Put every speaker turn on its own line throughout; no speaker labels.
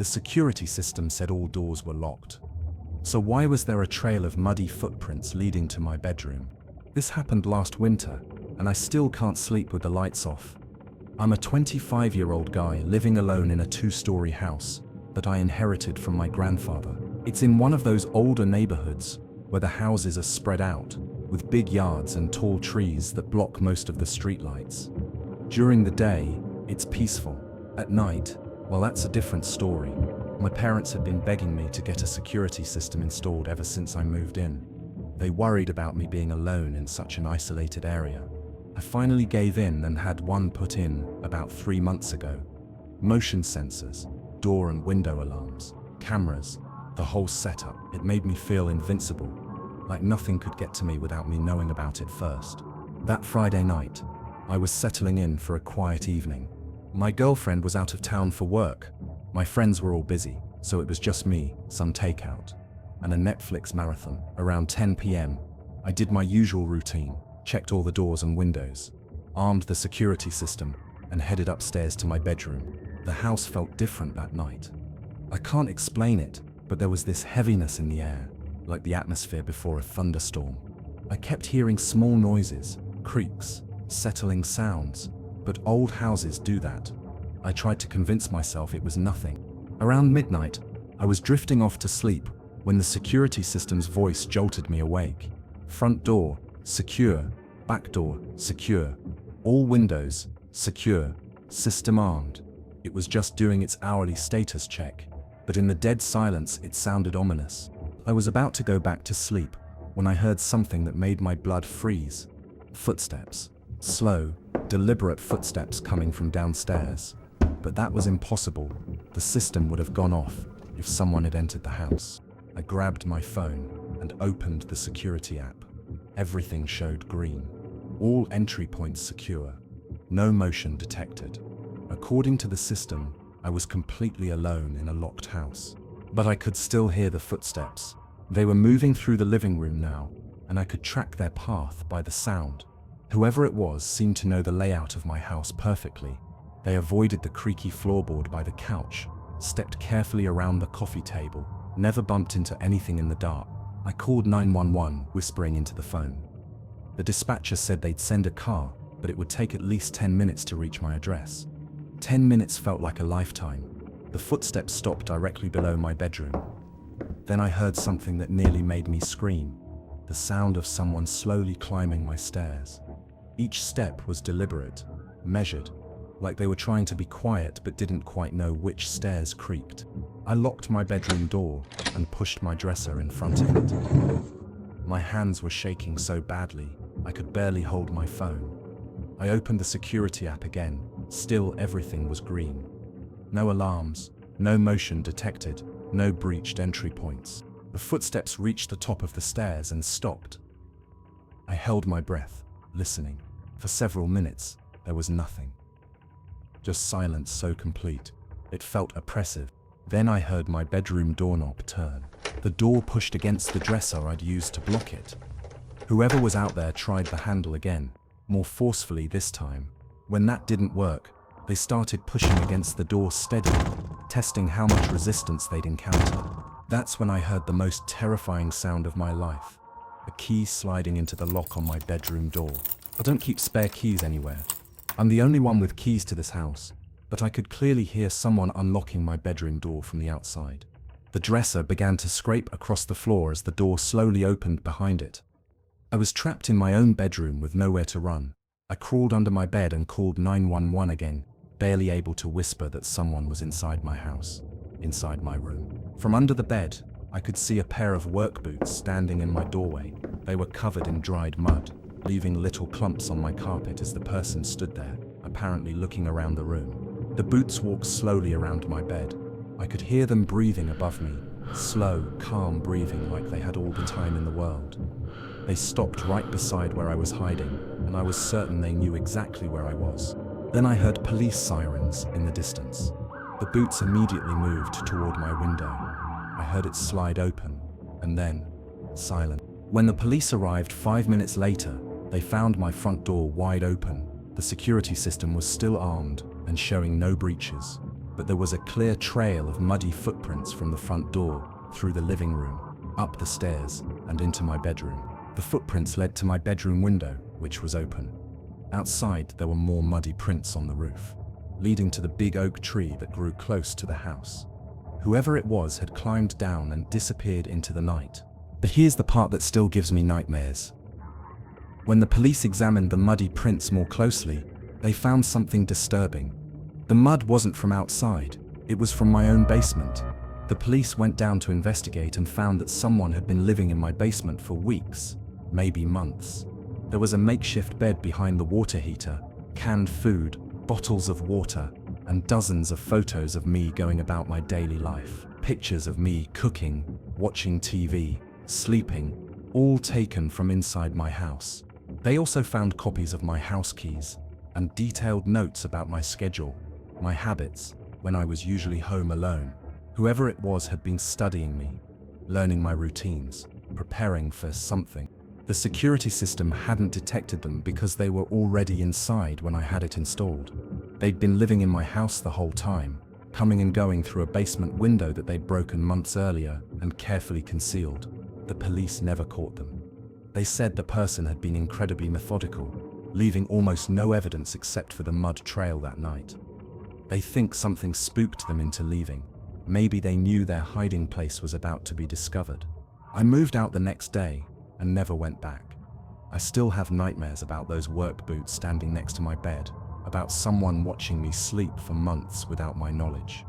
The security system said all doors were locked. So why was there a trail of muddy footprints leading to my bedroom? This happened last winter, and I still can't sleep with the lights off. I'm a 25-year-old guy living alone in a 2-story house that I inherited from my grandfather. It's in one of those older neighborhoods where the houses are spread out, with big yards and tall trees that block most of the streetlights. During the day, it's peaceful. At night, well, that's a different story. My parents had been begging me to get a security system installed ever since I moved in. They worried about me being alone in such an isolated area. I finally gave in and had one put in about 3 months ago. Motion sensors, door and window alarms, cameras, the whole setup. It made me feel invincible, like nothing could get to me without me knowing about it first. That Friday night, I was settling in for a quiet evening. My girlfriend was out of town for work. My friends were all busy, so it was just me, some takeout, and a Netflix marathon. Around 10 p.m., I did my usual routine, checked all the doors and windows, armed the security system, and headed upstairs to my bedroom. The house felt different that night. I can't explain it, but there was this heaviness in the air, like the atmosphere before a thunderstorm. I kept hearing small noises, creaks, settling sounds, but old houses do that. I tried to convince myself it was nothing. Around midnight, I was drifting off to sleep when the security system's voice jolted me awake. Front door, secure. Back door, secure. All windows, secure. System armed. It was just doing its hourly status check, but in the dead silence it sounded ominous. I was about to go back to sleep when I heard something that made my blood freeze. Footsteps. Slow, deliberate footsteps coming from downstairs. But that was impossible. The system would have gone off if someone had entered the house. I grabbed my phone and opened the security app. Everything showed green. All entry points secure. No motion detected. According to the system, I was completely alone in a locked house. But I could still hear the footsteps. They were moving through the living room now, and I could track their path by the sound. Whoever it was seemed to know the layout of my house perfectly. They avoided the creaky floorboard by the couch, stepped carefully around the coffee table, never bumped into anything in the dark. I called 911, whispering into the phone. The dispatcher said they'd send a car, but it would take at least 10 minutes to reach my address. 10 minutes felt like a lifetime. The footsteps stopped directly below my bedroom. Then I heard something that nearly made me scream. The sound of someone slowly climbing my stairs. Each step was deliberate, measured, like they were trying to be quiet but didn't quite know which stairs creaked. I locked my bedroom door and pushed my dresser in front of it. My hands were shaking so badly, I could barely hold my phone. I opened the security app again. Still everything was green. No alarms, no motion detected, no breached entry points. The footsteps reached the top of the stairs and stopped. I held my breath, listening. For several minutes, there was nothing. Just silence so complete, it felt oppressive. Then I heard my bedroom doorknob turn. The door pushed against the dresser I'd used to block it. Whoever was out there tried the handle again, more forcefully this time. When that didn't work, they started pushing against the door steadily, testing how much resistance they'd encounter. That's when I heard the most terrifying sound of my life. A key sliding into the lock on my bedroom door. I don't keep spare keys anywhere. I'm the only one with keys to this house, but I could clearly hear someone unlocking my bedroom door from the outside. The dresser began to scrape across the floor as the door slowly opened behind it. I was trapped in my own bedroom with nowhere to run. I crawled under my bed and called 911 again, barely able to whisper that someone was inside my house, inside my room. From under the bed, I could see a pair of work boots standing in my doorway. They were covered in dried mud, leaving little clumps on my carpet as the person stood there, apparently looking around the room. The boots walked slowly around my bed. I could hear them breathing above me, slow, calm breathing like they had all the time in the world. They stopped right beside where I was hiding, and I was certain they knew exactly where I was. Then I heard police sirens in the distance. The boots immediately moved toward my window. I heard it slide open, and then, silence. When the police arrived 5 minutes later, they found my front door wide open. The security system was still armed and showing no breaches. but there was a clear trail of muddy footprints from the front door, through the living room, up the stairs, and into my bedroom. The footprints led to my bedroom window, which was open. Outside, there were more muddy prints on the roof, leading to the big oak tree that grew close to the house. Whoever it was had climbed down and disappeared into the night. But here's the part that still gives me nightmares. When the police examined the muddy prints more closely, they found something disturbing. The mud wasn't from outside, it was from my own basement. The police went down to investigate and found that someone had been living in my basement for weeks, maybe months. There was a makeshift bed behind the water heater, canned food, bottles of water, and dozens of photos of me going about my daily life. Pictures of me cooking, watching TV, sleeping, all taken from inside my house. They also found copies of my house keys and detailed notes about my schedule, my habits, when I was usually home alone. Whoever it was had been studying me, learning my routines, preparing for something. The security system hadn't detected them because they were already inside when I had it installed. They'd been living in my house the whole time, coming and going through a basement window that they'd broken months earlier and carefully concealed. The police never caught them. They said the person had been incredibly methodical, leaving almost no evidence except for the mud trail that night. They think something spooked them into leaving. Maybe they knew their hiding place was about to be discovered. I moved out the next day and never went back. I still have nightmares about those work boots standing next to my bed, about someone watching me sleep for months without my knowledge.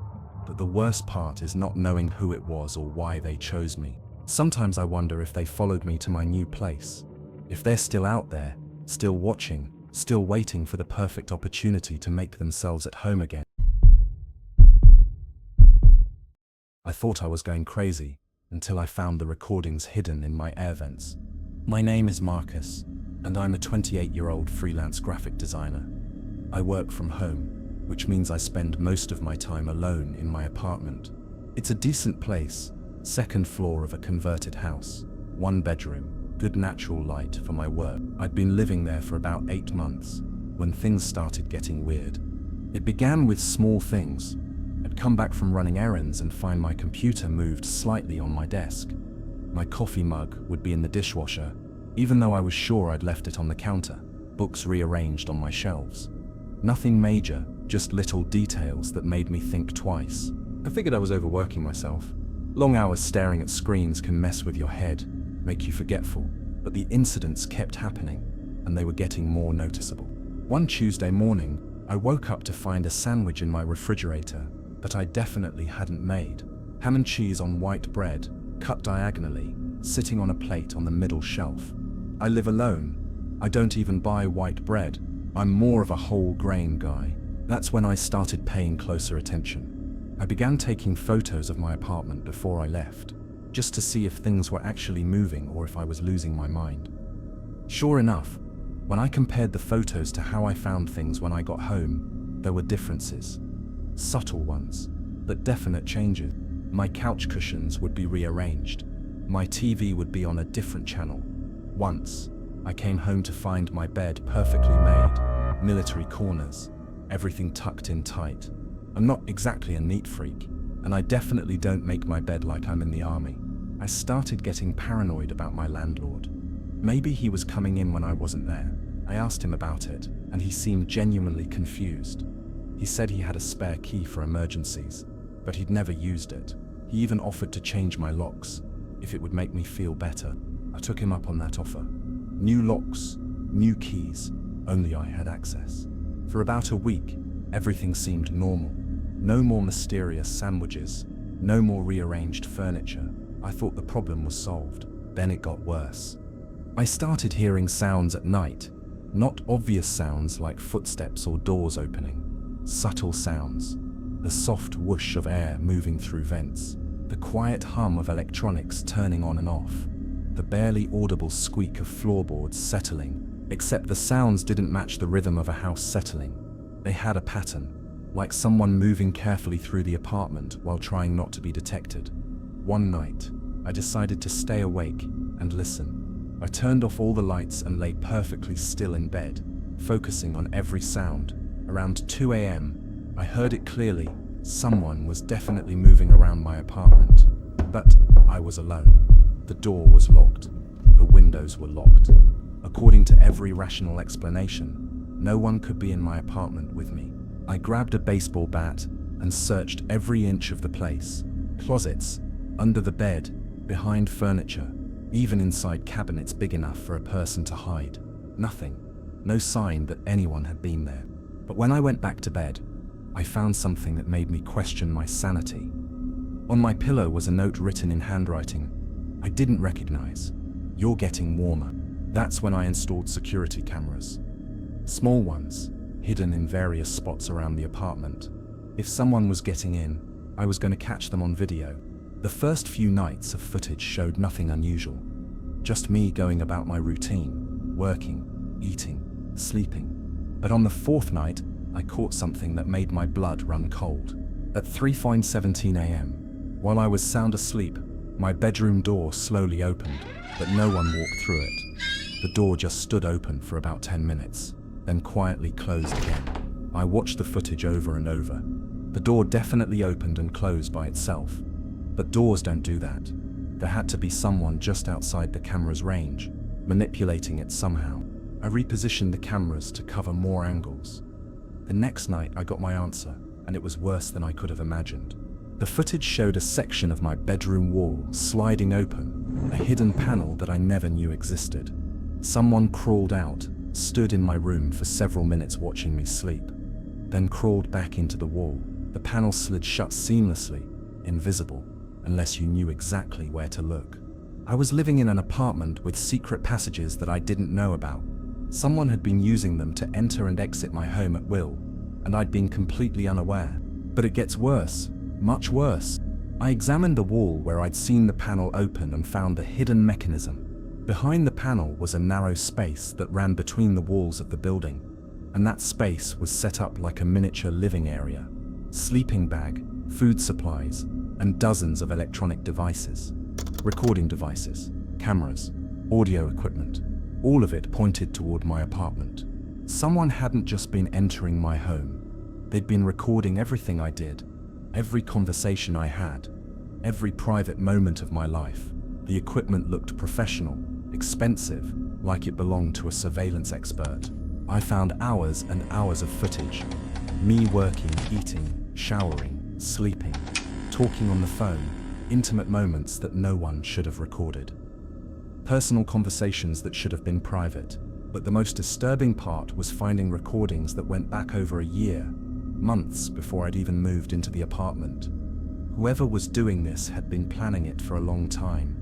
But the worst part is not knowing who it was or why they chose me. Sometimes I wonder if they followed me to my new place. If they're still out there, still watching, still waiting for the perfect opportunity to make themselves at home again. I thought I was going crazy until I found the recordings hidden in my air vents. My name is Marcus, and I'm a 28-year-old freelance graphic designer. I work from home, which means I spend most of my time alone in my apartment. It's a decent place, second floor of a converted house, 1 bedroom, good natural light for my work. I'd been living there for about 8 months when things started getting weird. It began with small things. I'd come back from running errands and find my computer moved slightly on my desk. My coffee mug would be in the dishwasher, even though I was sure I'd left it on the counter, books rearranged on my shelves. Nothing major, just little details that made me think twice. I figured I was overworking myself. Long hours staring at screens can mess with your head, make you forgetful, but the incidents kept happening, and they were getting more noticeable. One Tuesday morning, I woke up to find a sandwich in my refrigerator that I definitely hadn't made. Ham and cheese on white bread, cut diagonally, sitting on a plate on the middle shelf. I live alone. I don't even buy white bread. I'm more of a whole grain guy. That's when I started paying closer attention. I began taking photos of my apartment before I left, just to see if things were actually moving or if I was losing my mind. Sure enough, when I compared the photos to how I found things when I got home, there were differences. Subtle ones, but definite changes. My couch cushions would be rearranged. My TV would be on a different channel. Once, I came home to find my bed perfectly made, military corners, everything tucked in tight. I'm not exactly a neat freak, and I definitely don't make my bed like I'm in the army. I started getting paranoid about my landlord. Maybe he was coming in when I wasn't there. I asked him about it, and he seemed genuinely confused. He said he had a spare key for emergencies, but he'd never used it. He even offered to change my locks, if it would make me feel better. I took him up on that offer. New locks, new keys, only I had access. For about a week, everything seemed normal. No more mysterious sandwiches, no more rearranged furniture. I thought the problem was solved. Then it got worse. I started hearing sounds at night, not obvious sounds like footsteps or doors opening. Subtle sounds, the soft whoosh of air moving through vents, the quiet hum of electronics turning on and off, the barely audible squeak of floorboards settling, except the sounds didn't match the rhythm of a house settling. They had a pattern, like someone moving carefully through the apartment while trying not to be detected. One night, I decided to stay awake and listen. I turned off all the lights and lay perfectly still in bed, focusing on every sound. Around 2 a.m., I heard it clearly, Someone was definitely moving around my apartment, but I was alone. The door was locked. The windows were locked. According to every rational explanation, no one could be in my apartment with me. I grabbed a baseball bat and searched every inch of the place. Closets, under the bed, behind furniture, even inside cabinets big enough for a person to hide. Nothing. No sign that anyone had been there. But when I went back to bed, I found something that made me question my sanity. On my pillow was a note written in handwriting I didn't recognize. "You're getting warmer." That's when I installed security cameras. Small ones, hidden in various spots around the apartment. If someone was getting in, I was going to catch them on video. The first few nights of footage showed nothing unusual. Just me going about my routine, working, eating, sleeping. But on the fourth night, I caught something that made my blood run cold. At 3:17 a.m., while I was sound asleep, my bedroom door slowly opened, but no one walked through it. The door just stood open for about 10 minutes, then quietly closed again. I watched the footage over and over. The door definitely opened and closed by itself. But doors don't do that. There had to be someone just outside the camera's range, manipulating it somehow. I repositioned the cameras to cover more angles. The next night I got my answer, and it was worse than I could have imagined. The footage showed a section of my bedroom wall sliding open, a hidden panel that I never knew existed. Someone crawled out, stood in my room for several minutes watching me sleep, then crawled back into the wall. The panel slid shut seamlessly, invisible, unless you knew exactly where to look. I was living in an apartment with secret passages that I didn't know about. Someone had been using them to enter and exit my home at will, and I'd been completely unaware. But it gets worse, much worse. I examined the wall where I'd seen the panel open and found a hidden mechanism. Behind the panel was a narrow space that ran between the walls of the building, and that space was set up like a miniature living area. Sleeping bag, food supplies, and dozens of electronic devices. Recording devices, cameras, audio equipment. All of it pointed toward my apartment. Someone hadn't just been entering my home. They'd been recording everything I did, every conversation I had, every private moment of my life. The equipment looked professional, expensive, like it belonged to a surveillance expert. I found hours and hours of footage. Me working, eating, showering, sleeping, talking on the phone, intimate moments that no one should have recorded. Personal conversations that should have been private. But the most disturbing part was finding recordings that went back over a year, months before I'd even moved into the apartment. Whoever was doing this had been planning it for a long time.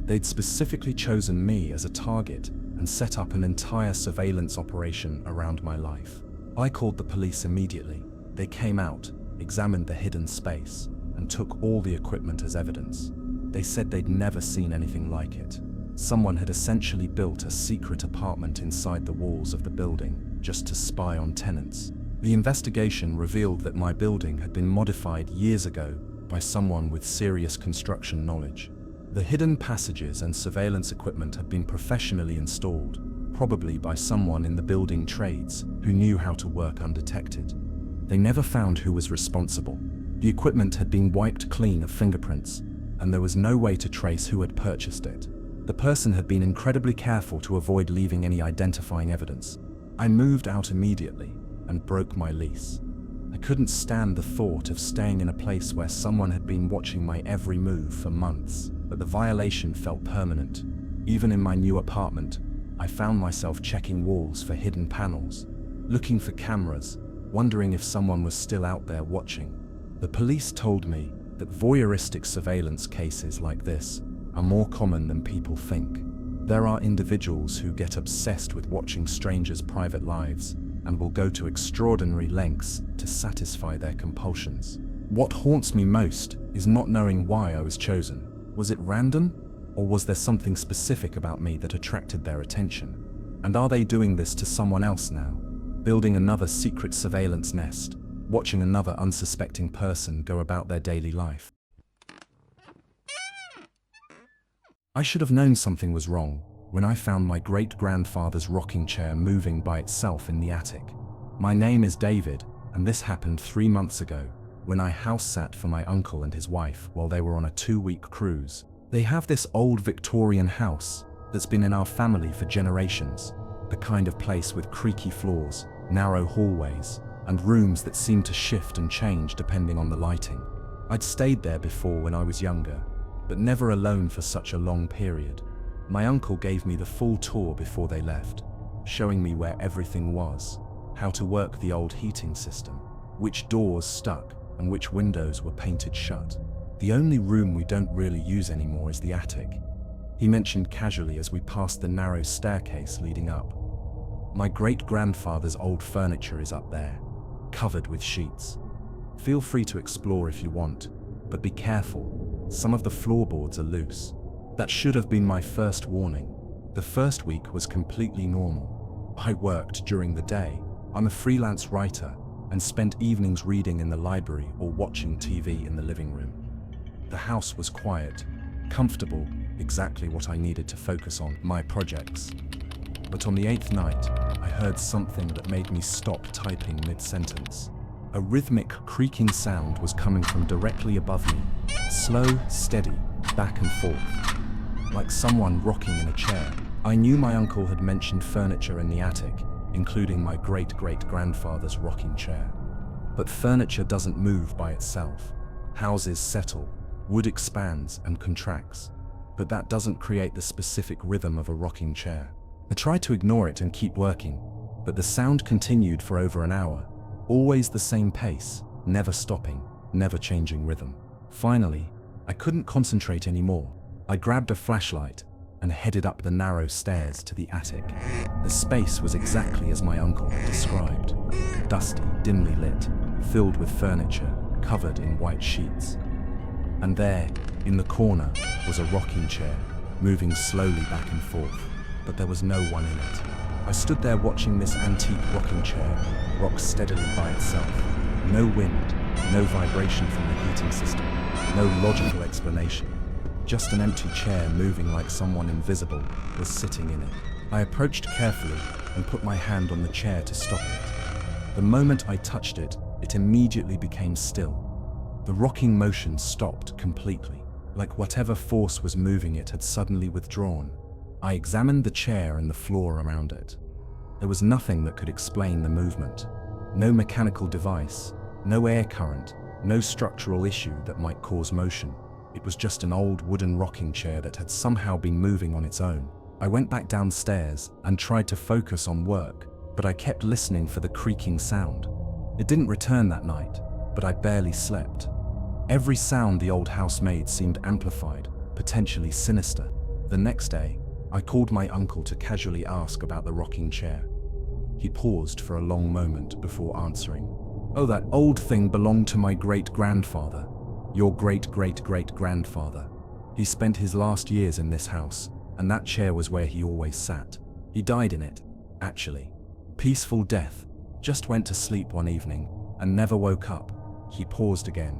They'd specifically chosen me as a target and set up an entire surveillance operation around my life. I called the police immediately. They came out, examined the hidden space, and took all the equipment as evidence. They said they'd never seen anything like it. Someone had essentially built a secret apartment inside the walls of the building just to spy on tenants. The investigation revealed that my building had been modified years ago by someone with serious construction knowledge. The hidden passages and surveillance equipment had been professionally installed, probably by someone in the building trades who knew how to work undetected. They never found who was responsible. The equipment had been wiped clean of fingerprints, and there was no way to trace who had purchased it. The person had been incredibly careful to avoid leaving any identifying evidence. I moved out immediately and broke my lease. I couldn't stand the thought of staying in a place where someone had been watching my every move for months, but the violation felt permanent. Even in my new apartment, I found myself checking walls for hidden panels, looking for cameras, wondering if someone was still out there watching. The police told me that voyeuristic surveillance cases like this are more common than people think. There are individuals who get obsessed with watching strangers' private lives and will go to extraordinary lengths to satisfy their compulsions. What haunts me most is not knowing why I was chosen. Was it random? Or was there something specific about me that attracted their attention? And are they doing this to someone else now? Building another secret surveillance nest, watching another unsuspecting person go about their daily life? I should have known something was wrong when I found my great-grandfather's rocking chair moving by itself in the attic. My name is David, and this happened 3 months ago. when I house sat for my uncle and his wife while they were on a 2-week cruise. They have this old Victorian house that's been in our family for generations, the kind of place with creaky floors, narrow hallways, and rooms that seem to shift and change depending on the lighting. I'd stayed there before when I was younger, but never alone for such a long period. My uncle gave me the full tour before they left, showing me where everything was, how to work the old heating system, which doors stuck and which windows were painted shut. The only room we don't really use anymore is the attic, he mentioned casually as we passed the narrow staircase leading up. My great-grandfather's old furniture is up there, covered with sheets. Feel free to explore if you want, but be careful. Some of the floorboards are loose. That should have been my first warning. The first week was completely normal. I worked during the day. I'm a freelance writer and spent evenings reading in the library or watching TV in the living room. The house was quiet, comfortable, exactly what I needed to focus on my projects. But on the 8th night, I heard something that made me stop typing mid-sentence. A rhythmic creaking sound was coming from directly above me, slow, steady, back and forth, like someone rocking in a chair. I knew my uncle had mentioned furniture in the attic, including my great-great-grandfather's rocking chair. But furniture doesn't move by itself. Houses settle, wood expands and contracts, but that doesn't create the specific rhythm of a rocking chair. I tried to ignore it and keep working, but the sound continued for over an hour, always the same pace, never stopping, never changing rhythm. Finally, I couldn't concentrate anymore. I grabbed a flashlight and headed up the narrow stairs to the attic. The space was exactly as my uncle had described, dusty, dimly lit, filled with furniture, covered in white sheets. And there, in the corner, was a rocking chair, moving slowly back and forth, but there was no one in it. I stood there watching this antique rocking chair rock steadily by itself. No wind, no vibration from the heating system, no logical explanation. Just an empty chair moving like someone invisible was sitting in it. I approached carefully and put my hand on the chair to stop it. The moment I touched it, it immediately became still. The rocking motion stopped completely, like whatever force was moving it had suddenly withdrawn. I examined the chair and the floor around it. There was nothing that could explain the movement. No mechanical device, no air current, no structural issue that might cause motion. It was just an old wooden rocking chair that had somehow been moving on its own. I went back downstairs and tried to focus on work, but I kept listening for the creaking sound. It didn't return that night, but I barely slept. Every sound the old house made seemed amplified, potentially sinister. The next day, I called my uncle to casually ask about the rocking chair. He paused for a long moment before answering. "Oh, that old thing belonged to my great-grandfather. Your great-great-great-grandfather. He spent his last years in this house, and that chair was where he always sat. He died in it, actually. Peaceful death. Just went to sleep one evening, and never woke up." He paused again.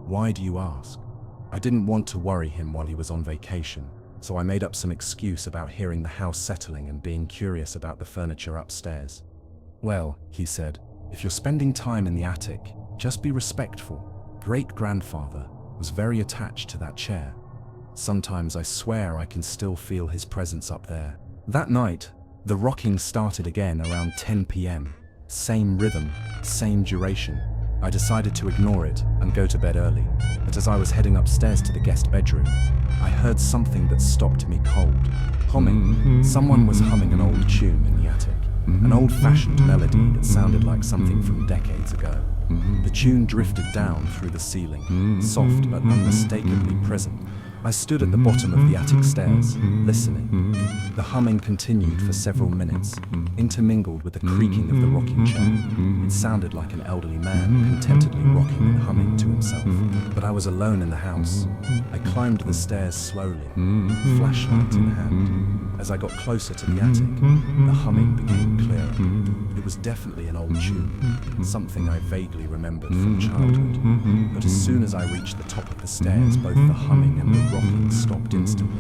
"Why do you ask?" I didn't want to worry him while he was on vacation, so I made up some excuse about hearing the house settling and being curious about the furniture upstairs. "Well," he said, "if you're spending time in the attic, just be respectful. Great-grandfather was very attached to that chair. Sometimes I swear I can still feel his presence up there." That night, the rocking started again around 10 p.m. Same rhythm, same duration. I decided to ignore it and go to bed early, but as I was heading upstairs to the guest bedroom, I heard something that stopped me cold. Humming. Someone was humming an old tune in the attic, an old-fashioned melody that sounded like something from decades ago. The tune drifted down through the ceiling, soft but unmistakably present. I stood at the bottom of the attic stairs, listening. The humming continued for several minutes, intermingled with the creaking of the rocking chair. It sounded like an elderly man contentedly rocking and humming to himself. But I was alone in the house. I climbed the stairs slowly, flashlight in hand. As I got closer to the attic, the humming became clearer. It was definitely an old tune, something I vaguely remembered from childhood. But as soon as I reached the top of the stairs, both the humming and the rocking stopped instantly.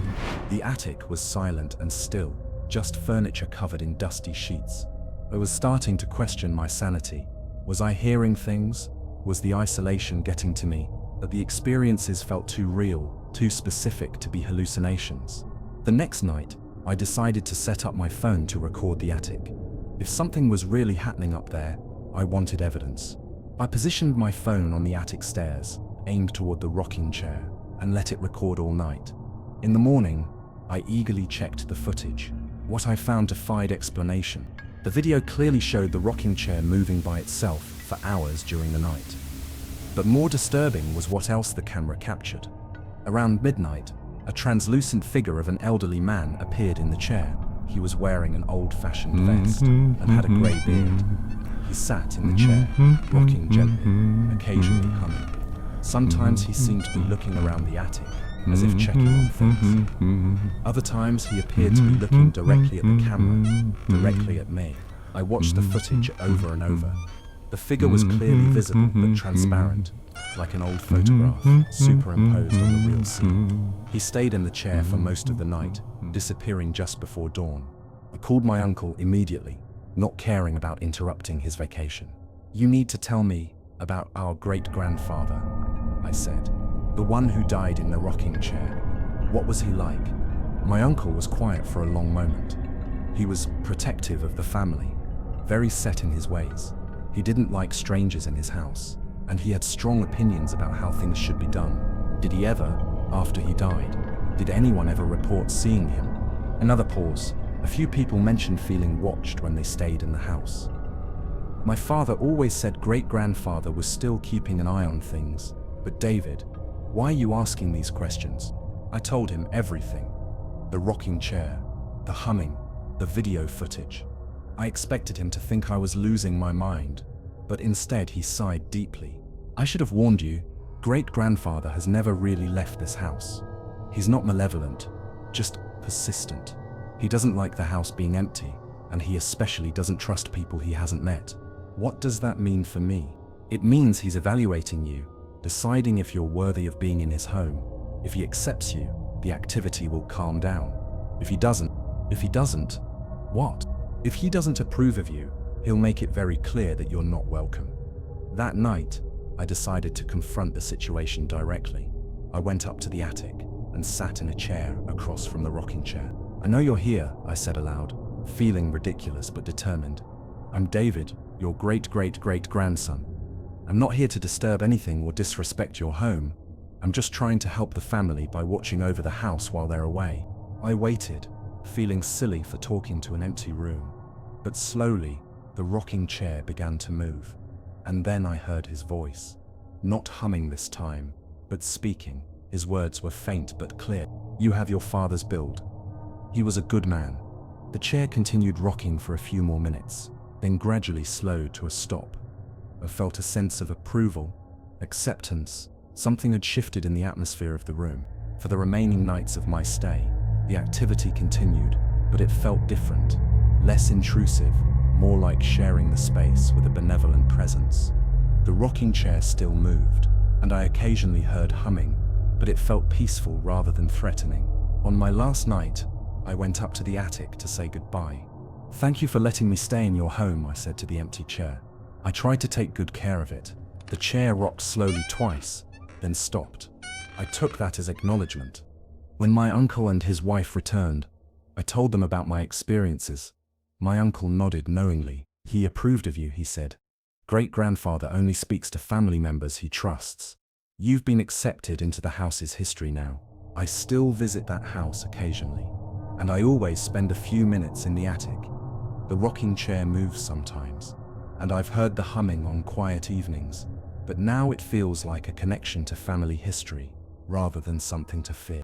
The attic was silent and still, just furniture covered in dusty sheets. I was starting to question my sanity. Was I hearing things, Was the isolation getting to me, that the experiences felt too real, too specific to be hallucinations? The next night, I decided to set up my phone to record the attic. If something was really happening up there, I wanted evidence. I positioned my phone on the attic stairs, aimed toward the rocking chair, and let it record all night. In the morning, I eagerly checked the footage. What I found defied explanation. The video clearly showed the rocking chair moving by itself for hours during the night. But more disturbing was what else the camera captured. Around midnight, a translucent figure of an elderly man appeared in the chair. He was wearing an old-fashioned vest and had a grey beard. He sat in the chair, rocking gently, occasionally humming. Sometimes he seemed to be looking around the attic, as if checking on things. Other times he appeared to be looking directly at the camera, directly at me. I watched the footage over and over. The figure was clearly visible but transparent, like an old photograph, superimposed on the real scene. He stayed in the chair for most of the night, disappearing just before dawn. I called my uncle immediately, not caring about interrupting his vacation. "You need to tell me about our great-grandfather," I said. "The one who died in the rocking chair. What was he like?" My uncle was quiet for a long moment. He was protective of the family, very set in his ways. He didn't like strangers in his house, and he had strong opinions about how things should be done. Did he ever, after he died, did anyone ever report seeing him? Another pause. A few people mentioned feeling watched when they stayed in the house. My father always said great-grandfather was still keeping an eye on things. But David, why are you asking these questions? I told him everything. The rocking chair, the humming, the video footage. I expected him to think I was losing my mind, but instead he sighed deeply. "I should have warned you, great-grandfather has never really left this house. He's not malevolent, just persistent. He doesn't like the house being empty, and he especially doesn't trust people he hasn't met." What does that mean for me? It means he's evaluating you, deciding if you're worthy of being in his home. If he accepts you, the activity will calm down. If he doesn't, what? If he doesn't approve of you, he'll make it very clear that you're not welcome. That night, I decided to confront the situation directly. I went up to the attic and sat in a chair across from the rocking chair. "I know you're here," I said aloud, feeling ridiculous but determined. "I'm David, your great-great-great-grandson. I'm not here to disturb anything or disrespect your home. I'm just trying to help the family by watching over the house while they're away." I waited, feeling silly for talking to an empty room. But slowly, the rocking chair began to move. And then I heard his voice. Not humming this time, but speaking. His words were faint but clear. "You have your father's build. He was a good man." The chair continued rocking for a few more minutes, then gradually slowed to a stop. I felt a sense of approval, acceptance. Something had shifted in the atmosphere of the room. For the remaining nights of my stay, the activity continued, but it felt different, less intrusive, more like sharing the space with a benevolent presence. The rocking chair still moved, and I occasionally heard humming, but it felt peaceful rather than threatening. On my last night, I went up to the attic to say goodbye. "Thank you for letting me stay in your home," I said to the empty chair. I tried to take good care of it. The chair rocked slowly twice, then stopped. I took that as acknowledgement. When my uncle and his wife returned, I told them about my experiences. My uncle nodded knowingly. "He approved of you," he said. "Great-grandfather only speaks to family members he trusts. You've been accepted into the house's history now." I still visit that house occasionally, and I always spend a few minutes in the attic. The rocking chair moves sometimes, and I've heard the humming on quiet evenings, but now it feels like a connection to family history rather than something to fear.